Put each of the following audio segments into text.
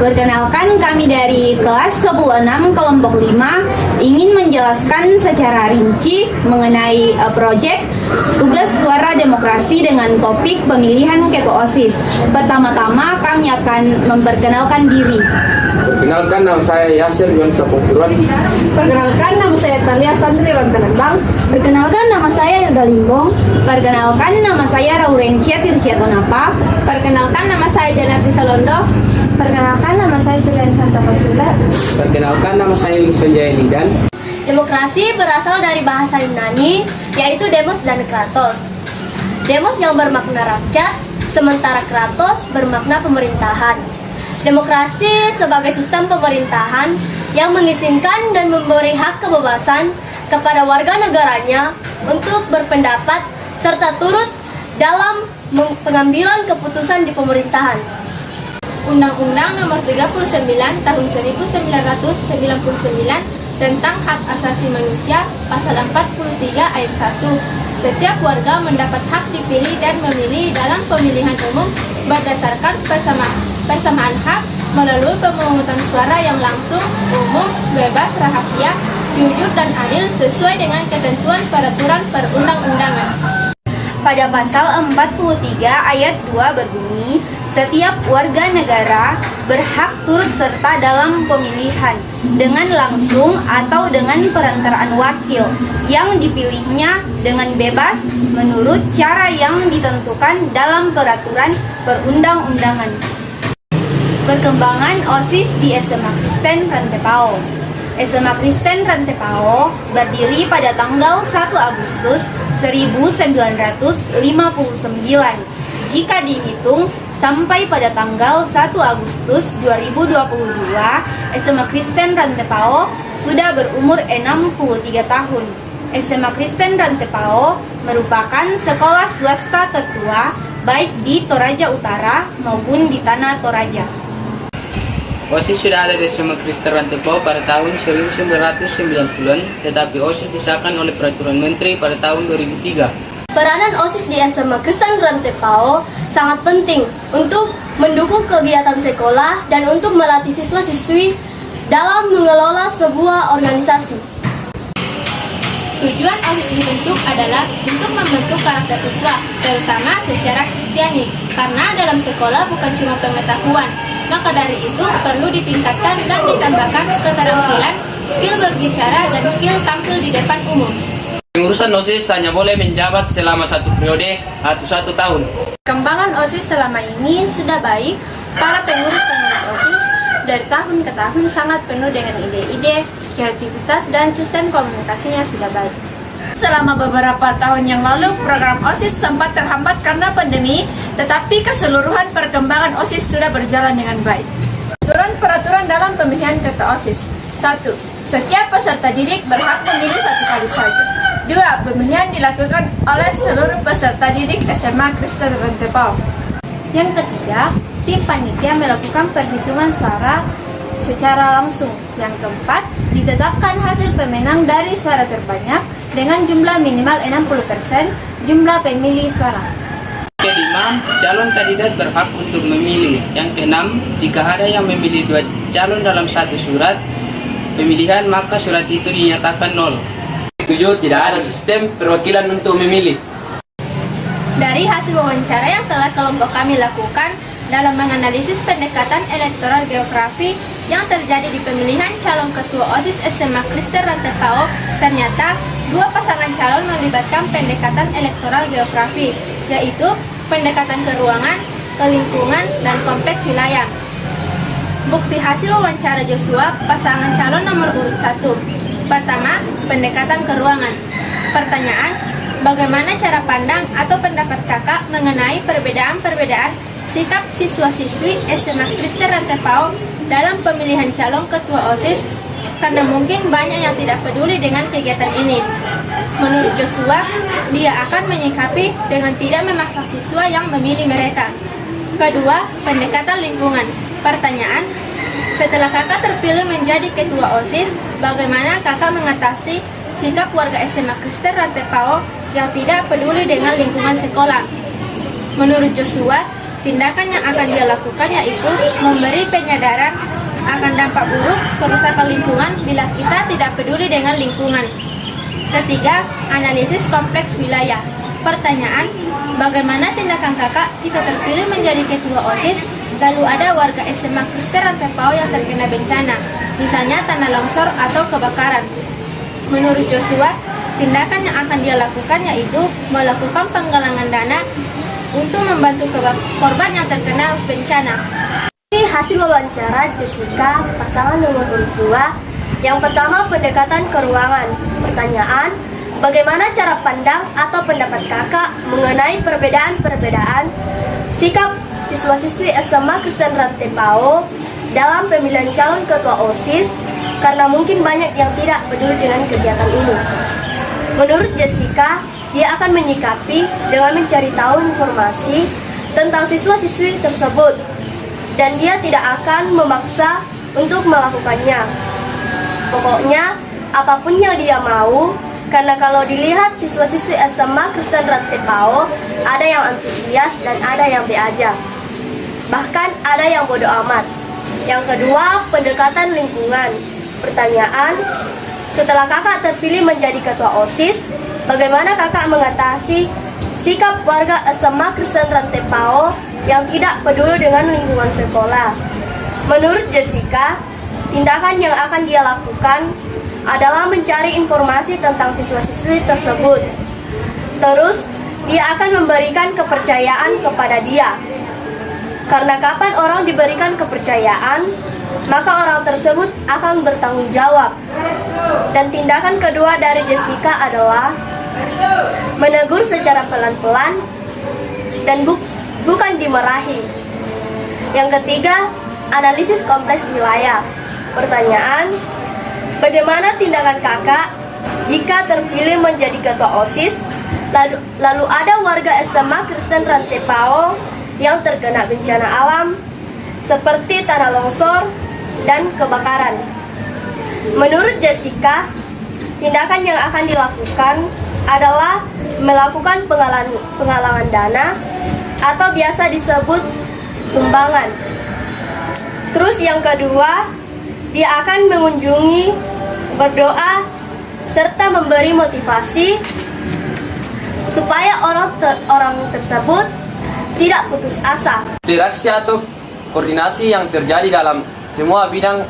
Perkenalkan, kami dari kelas 106 kelompok 5 ingin menjelaskan secara rinci mengenai proyek tugas suara demokrasi dengan topik pemilihan ketua OSIS. Pertama-tama kami akan memperkenalkan diri. Perkenalkan, nama saya Yasir Yuan Saputuran. Perkenalkan, nama saya Talia Sandri Rantanembang. Perkenalkan, nama saya Yuda Limbong. Perkenalkan, nama saya Raurensia Tirsyatonapa. Perkenalkan, nama saya Janati Salondo. Perkenalkan, nama saya Sulian Santapasula. Perkenalkan, nama saya Wilson Jaya Lidan. Demokrasi berasal dari bahasa Yunani, yaitu demos dan kratos. Demos yang bermakna rakyat, sementara kratos bermakna pemerintahan. Demokrasi sebagai sistem pemerintahan yang mengizinkan dan memberi hak kebebasan kepada warga negaranya untuk berpendapat serta turut dalam pengambilan keputusan di pemerintahan. Undang-Undang Nomor 39 Tahun 1999 tentang Hak Asasi Manusia Pasal 43 Ayat 1. Setiap warga mendapat hak dipilih dan memilih dalam pemilihan umum berdasarkan persamaan hak melalui pemungutan suara yang langsung, umum, bebas, rahasia, jujur dan adil sesuai dengan ketentuan peraturan perundang-undangan. Pada pasal 43 ayat 2 berbunyi, setiap warga negara berhak turut serta dalam pemilihan dengan langsung atau dengan perantaraan wakil yang dipilihnya dengan bebas menurut cara yang ditentukan dalam peraturan perundang-undangan. Perkembangan OSIS di SMA Kristen Rantepao. SMA Kristen Rantepao berdiri pada tanggal 1 Agustus 1959. Jika dihitung sampai pada tanggal 1 Agustus 2022, SMA Kristen Rantepao sudah berumur 63 tahun. SMA Kristen Rantepao merupakan sekolah swasta tertua baik di Toraja Utara maupun di Tanah Toraja. OSIS sudah ada di SMA Kristen Rantepao pada tahun 1990-an, tetapi OSIS disahkan oleh Peraturan Menteri pada tahun 2003. Peranan OSIS di SMA Kristen Rantepao sangat penting untuk mendukung kegiatan sekolah dan untuk melatih siswa-siswi dalam mengelola sebuah organisasi. Tujuan OSIS dibentuk adalah untuk membentuk karakter siswa, terutama secara Kristiani, karena dalam sekolah bukan cuma pengetahuan, maka dari itu perlu ditingkatkan dan ditambahkan keterampilan, skill berbicara, dan skill tampil di depan umum. Pengurusan OSIS hanya boleh menjabat selama 1 periode atau 1 tahun. Perkembangan OSIS selama ini sudah baik. Para pengurus-pengurus OSIS dari tahun ke tahun sangat penuh dengan ide-ide, kreativitas, dan sistem komunikasinya sudah baik. Selama beberapa tahun yang lalu, program OSIS sempat terhambat karena pandemi, tetapi keseluruhan perkembangan OSIS sudah berjalan dengan baik. Peraturan dalam pemilihan ketua OSIS. 1. Setiap peserta didik berhak memilih 1 kali saja. 2. Pemilihan dilakukan oleh seluruh peserta didik SMA Kristen Rantepao. Yang ketiga, tim panitia melakukan perhitungan suara secara langsung. Yang keempat, ditetapkan hasil pemenang dari suara terbanyak dengan jumlah minimal 60% jumlah pemilih suara. Kelima, calon kandidat berhak untuk memilih. Yang keenam, jika ada yang memilih 2 calon dalam 1 surat pemilihan, maka surat itu dinyatakan nol. 7. Tidak ada sistem perwakilan untuk memilih. Dari hasil wawancara yang telah kelompok kami lakukan dalam menganalisis pendekatan elektoral geografi yang terjadi di pemilihan calon ketua OSIS SMA Kristen Rantepao, ternyata 2 pasangan calon melibatkan pendekatan elektoral geografi, yaitu pendekatan ke ruangan, ke lingkungan, dan kompleks wilayah. Bukti hasil wawancara Joshua, pasangan calon nomor urut 1. Pertama, pendekatan ke ruangan. Pertanyaan, bagaimana cara pandang atau pendapat kakak mengenai perbedaan-perbedaan sikap siswa-siswi SMA Kristen Rantepao dalam pemilihan calon ketua OSIS, karena mungkin banyak yang tidak peduli dengan kegiatan ini. Menurut Joshua, dia akan menyikapi dengan tidak memaksa siswa yang memilih mereka. Kedua, pendekatan lingkungan. Pertanyaan, setelah kakak terpilih menjadi ketua OSIS, bagaimana kakak mengatasi sikap warga SMA Kristen Rantepao yang tidak peduli dengan lingkungan sekolah? Menurut Joshua, tindakan yang akan dia lakukan yaitu memberi penyadaran akan dampak buruk kerusakan lingkungan bila kita tidak peduli dengan lingkungan. Ketiga, analisis kompleks wilayah. Pertanyaan, bagaimana tindakan kakak jika terpilih menjadi ketua OSIS, lalu ada warga SMA Kristen Rantepao yang terkena bencana, misalnya tanah longsor atau kebakaran? Menurut Joshua, tindakan yang akan dia lakukan yaitu melakukan penggalangan dana untuk membantu korban yang terkena bencana. Ini hasil wawancara Jessica, pasangan nomor urut 2. Yang pertama, pendekatan keuangan. Pertanyaan, bagaimana cara pandang atau pendapat kakak mengenai perbedaan-perbedaan sikap siswa-siswi SMA Kristen Rantepao dalam pemilihan calon ketua OSIS, karena mungkin banyak yang tidak peduli dengan kegiatan ini. Menurut Jessica, dia akan menyikapi dengan mencari tahu informasi tentang siswa-siswi tersebut, dan dia tidak akan memaksa untuk melakukannya. Pokoknya, apapun yang dia mau, karena kalau dilihat siswa-siswi SMA Kristen Rantepao, ada yang antusias dan ada yang be aja. Bahkan ada yang bodoh amat. Yang kedua, pendekatan lingkungan. Pertanyaan, setelah kakak terpilih menjadi ketua OSIS, bagaimana kakak mengatasi sikap warga SMA Kristen Rantepao yang tidak peduli dengan lingkungan sekolah? Menurut Jessica, tindakan yang akan dia lakukan adalah mencari informasi tentang siswa-siswi tersebut. Terus, dia akan memberikan kepercayaan kepada dia. Karena kapan orang diberikan kepercayaan, maka orang tersebut akan bertanggung jawab. Dan tindakan kedua dari Jessica adalah menegur secara pelan-pelan dan bukan dimarahi. Yang ketiga, analisis kompleks wilayah. Pertanyaan, bagaimana tindakan kakak jika terpilih menjadi ketua OSIS, lalu ada warga SMA Kristen Rantepao yang terkena bencana alam seperti tanah longsor dan kebakaran? Menurut Jessica, tindakan yang akan dilakukan adalah melakukan penggalangan dana atau biasa disebut sumbangan. Terus yang kedua, dia akan mengunjungi, berdoa, serta memberi motivasi supaya orang tersebut tidak putus asa. Interaksi atau koordinasi yang terjadi dalam semua bidang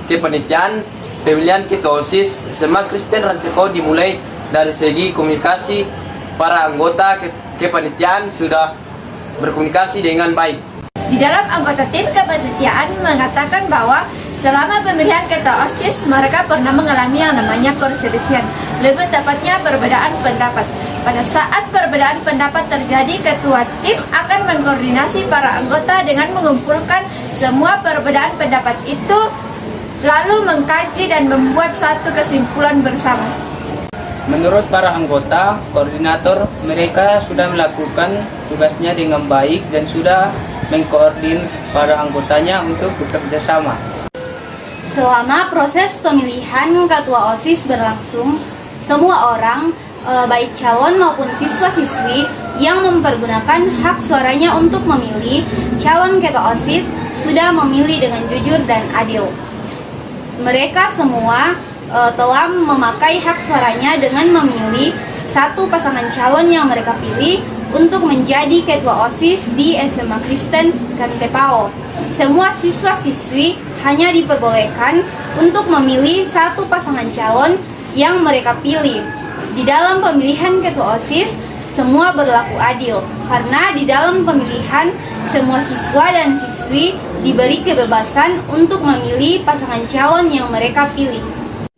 kepanitiaan pemilihan ketua OSIS SMA Kristen Rantepao dimulai dari segi komunikasi. Para anggota kepanitiaan sudah berkomunikasi dengan baik. Di dalam anggota tim kepanitiaan mengatakan bahwa selama pemilihan ketua OSIS mereka pernah mengalami yang namanya perselisihan, lebih tepatnya perbedaan pendapat. Pada saat perbedaan pendapat terjadi, ketua tim akan mengkoordinasi para anggota dengan mengumpulkan semua perbedaan pendapat itu, lalu mengkaji dan membuat satu kesimpulan bersama. Menurut para anggota, koordinator mereka sudah melakukan tugasnya dengan baik dan sudah mengkoordinir para anggotanya untuk bekerja sama. Selama proses pemilihan ketua OSIS berlangsung, semua orang, baik calon maupun siswa-siswi yang mempergunakan hak suaranya untuk memilih calon ketua OSIS sudah memilih dengan jujur dan adil. Mereka semua telah memakai hak suaranya dengan memilih satu pasangan calon yang mereka pilih untuk menjadi ketua OSIS di SMA Kristen Rantepao. Semua siswa-siswi hanya diperbolehkan untuk memilih satu pasangan calon yang mereka pilih. Di dalam pemilihan ketua OSIS, semua berlaku adil, karena di dalam pemilihan, semua siswa dan siswi diberi kebebasan untuk memilih pasangan calon yang mereka pilih.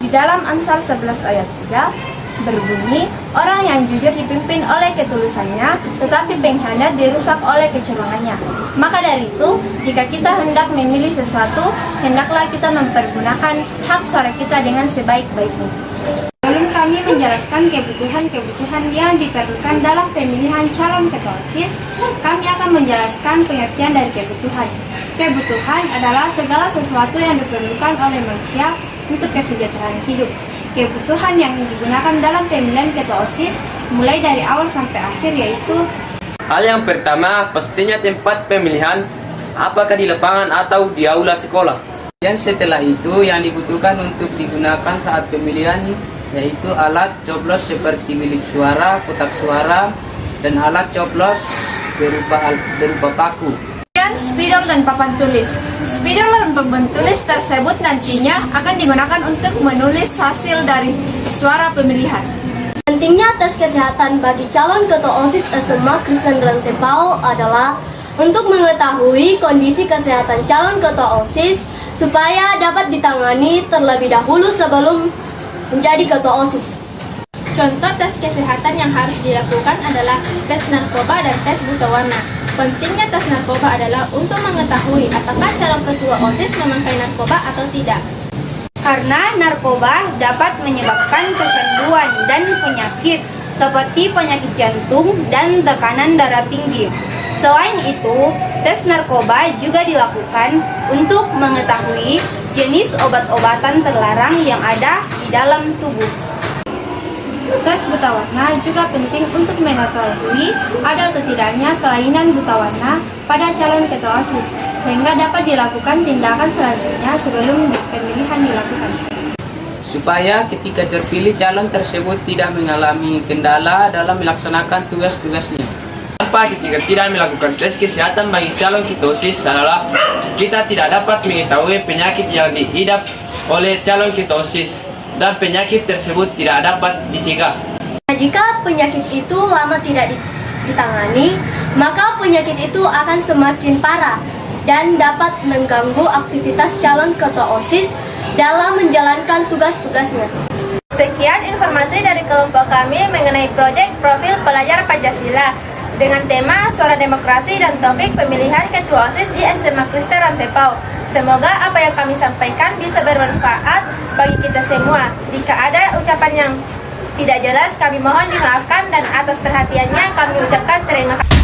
Di dalam Amsal 11 ayat 3 berbunyi, orang yang jujur dipimpin oleh ketulusannya, tetapi pengkhianat dirusak oleh kecerobohannya. Maka dari itu, jika kita hendak memilih sesuatu, hendaklah kita mempergunakan hak suara kita dengan sebaik-baiknya. Sebelum kami menjelaskan kebutuhan-kebutuhan yang diperlukan dalam pemilihan calon ketua OSIS, kami akan menjelaskan pengertian dari kebutuhan. Kebutuhan adalah segala sesuatu yang diperlukan oleh manusia untuk kesejahteraan hidup. Kebutuhan yang digunakan dalam pemilihan ketua OSIS mulai dari awal sampai akhir yaitu Hal yang pertama, pastinya tempat pemilihan, apakah di lapangan atau di aula sekolah. Dan setelah itu yang dibutuhkan untuk digunakan saat pemilihan yaitu alat coblos seperti bilik suara, kotak suara, dan alat coblos berupa paku. Dan spidol dan papan tulis. Spidol dan papan tulis tersebut nantinya akan digunakan untuk menulis hasil dari suara pemilihan. Pentingnya tes kesehatan bagi calon ketua OSIS SMA Kristen Rantai PAO adalah untuk mengetahui kondisi kesehatan calon ketua OSIS supaya dapat ditangani terlebih dahulu sebelum menjadi ketua OSIS. Contoh tes kesehatan yang harus dilakukan adalah tes narkoba dan tes buta warna. Pentingnya tes narkoba adalah untuk mengetahui apakah calon ketua OSIS memakai narkoba atau tidak. Karena narkoba dapat menyebabkan kecanduan dan penyakit seperti penyakit jantung dan tekanan darah tinggi. Selain itu, tes narkoba juga dilakukan untuk mengetahui jenis obat-obatan terlarang yang ada di dalam tubuh. Tes buta warna juga penting untuk mengetahui ada atau tidaknya kelainan buta warna pada calon ketua OSIS, sehingga dapat dilakukan tindakan selanjutnya sebelum pemilihan dilakukan. Supaya ketika terpilih calon tersebut tidak mengalami kendala dalam melaksanakan tugas-tugasnya. Tanpa ketika tidak melakukan tes kesehatan bagi calon ketua OSIS adalah kita tidak dapat mengetahui penyakit yang diidap oleh calon ketua OSIS dan penyakit tersebut tidak dapat dicegah. Jika penyakit itu lama tidak ditangani, maka penyakit itu akan semakin parah dan dapat mengganggu aktivitas calon ketua OSIS dalam menjalankan tugas-tugasnya. Sekian informasi dari kelompok kami mengenai proyek profil pelajar Pancasila dengan tema Suara Demokrasi dan topik pemilihan ketua OSIS di SMA Kristen Rantai PAO. Semoga apa yang kami sampaikan bisa bermanfaat bagi kita semua. Jika ada ucapan yang tidak jelas, kami mohon dimaafkan dan atas perhatiannya kami ucapkan terima kasih.